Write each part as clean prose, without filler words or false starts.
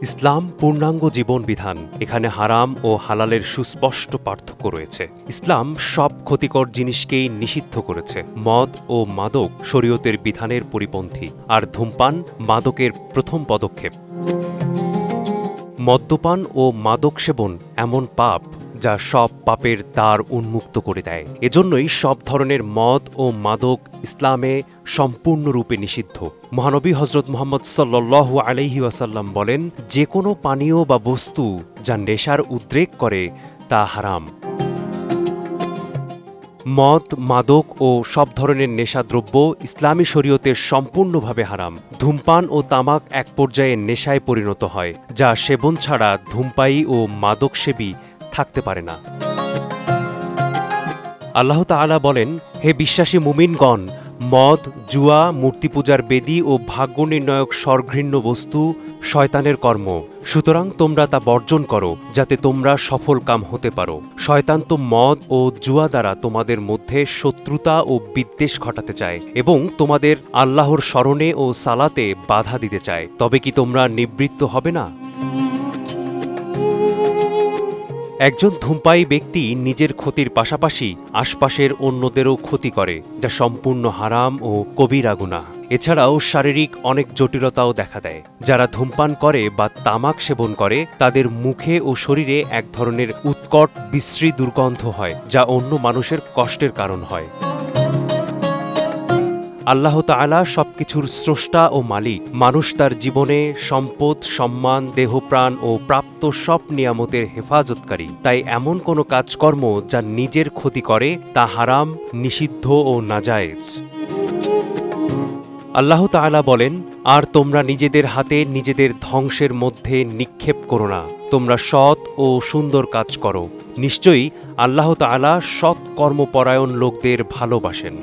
ইসলাম পূর্ণাঙ্গ জীবন বিধান। এখানে হারাম ও হালালের সুস্পষ্ট পার্থক্য রয়েছে। ইসলাম সব ক্ষতিকর জিনিসকেই নিষিদ্ধ করেছে। মদ ও মাদক শরীয়তের বিধানের পরিপন্থী, আর ধূমপান মাদকের প্রথম পদক্ষেপ। মদ্যপান ও মাদক সেবন এমন পাপ যা সব পাপের দ্বার উন্মুক্ত করে দেয়। এজন্যই সব ধরনের মদ ও মাদক ইসলামে সম্পূর্ণরূপে নিষিদ্ধ। মহানবী হজরত মুহাম্মদ সাল্লাল্লাহু আলাইহি ওয়াসাল্লাম বলেন, যে কোনো পানীয় বা বস্তু যা নেশার উদ্রেক করে তা হারাম। মদ, মাদক ও সব ধরনের নেশাদ্রব্য ইসলামী শরীয়তের সম্পূর্ণভাবে হারাম। ধূমপান ও তামাক এক পর্যায়ে নেশায় পরিণত হয়, যা সেবন ছাড়া ধূমপায়ী ও মাদকসেবী থাকতে পারে না। আল্লাহ তাআলা বলেন, হে বিশ্বাসী মুমিনগণ, মদ, জুয়া, মূর্তি পূজার বেদী ও ভাগ্য নির্ণায়ক স্বর্ঘৃণ্য বস্তু শয়তানের কর্ম। সুতরাং তোমরা তা বর্জন করো, যাতে তোমরা সফল কাম হতে পারো। শয়তান তো মদ ও জুয়া দ্বারা তোমাদের মধ্যে শত্রুতা ও বিদ্বেষ ঘটাতে চায় এবং তোমাদের আল্লাহর স্মরণে ও সালাতে বাধা দিতে চায়। তবে কি তোমরা নিবৃত্ত হবে না? একজন ধূমপায়ী ব্যক্তি নিজের ক্ষতির পাশাপাশি আশপাশের অন্যদেরও ক্ষতি করে, যা সম্পূর্ণ হারাম ও কবিরা গুনাহ। এছাড়াও শারীরিক অনেক জটিলতাও দেখা দেয়। যারা ধূমপান করে বা তামাক সেবন করে তাদের মুখে ও শরীরে এক ধরনের উৎকট বিশ্রী দুর্গন্ধ হয়, যা অন্য মানুষের কষ্টের কারণ হয়। আল্লাহ তাআলা সবকিছুর স্রষ্টা ও মালিক। মানুষ তার জীবনে সম্পদ, সম্মান, দেহপ্রাণ ও প্রাপ্ত সব নিয়ামতের হেফাজতকারী। তাই এমন কোনো কাজকর্ম যা নিজের ক্ষতি করে তা হারাম, নিষিদ্ধ ও নাজায়েজ। আল্লাহ তাআলা বলেন, আর তোমরা নিজেদের হাতে নিজেদের ধ্বংসের মধ্যে নিক্ষেপ করো না। তোমরা সৎ ও সুন্দর কাজ করো। নিশ্চয়ই আল্লাহ তাআলা সৎ কর্মপরায়ণ লোকদের ভালোবাসেন।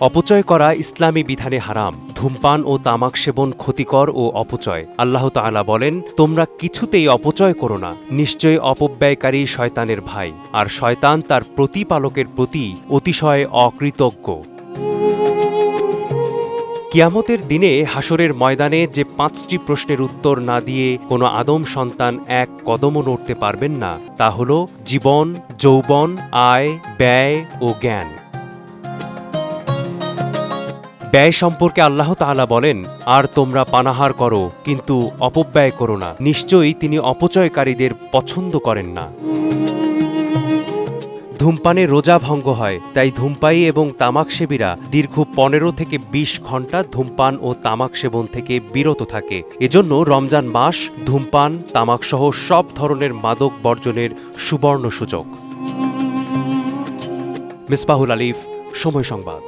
অপচয় করা ইসলামী বিধানে হারাম। ধূমপান ও তামাক সেবন ক্ষতিকর ও অপচয়। আল্লাহ তাআলা বলেন, তোমরা কিছুতেই অপচয় করো না। নিশ্চয় অপব্যয়কারী শয়তানের ভাই, আর শয়তান তার প্রতিপালকের প্রতি অতিশয় অকৃতজ্ঞ। কিয়ামতের দিনে হাসরের ময়দানে যে 5টি প্রশ্নের উত্তর না দিয়ে কোনো আদম সন্তান এক কদমও নড়তে পারবেন না, তা হল জীবন, যৌবন, আয়, ব্যয় ও জ্ঞান। ব্যয় সম্পর্কে আল্লাহ তাআলা বলেন, আর তোমরা পানাহার করো, কিন্তু অপব্যয় করো না। নিশ্চয়ই তিনি অপচয়কারীদের পছন্দ করেন না। ধূমপানে রোজা ভঙ্গ হয়, তাই ধূমপায়ী এবং তামাকসেবীরা দীর্ঘ 15 থেকে 20 ঘণ্টা ধূমপান ও তামাক সেবন থেকে বিরত থাকে। এজন্য রমজান মাস ধূমপান, তামাকসহ সব ধরনের মাদক বর্জনের সুবর্ণ সুযোগ। মিসবাহুল আলিফ, সময় সংবাদ।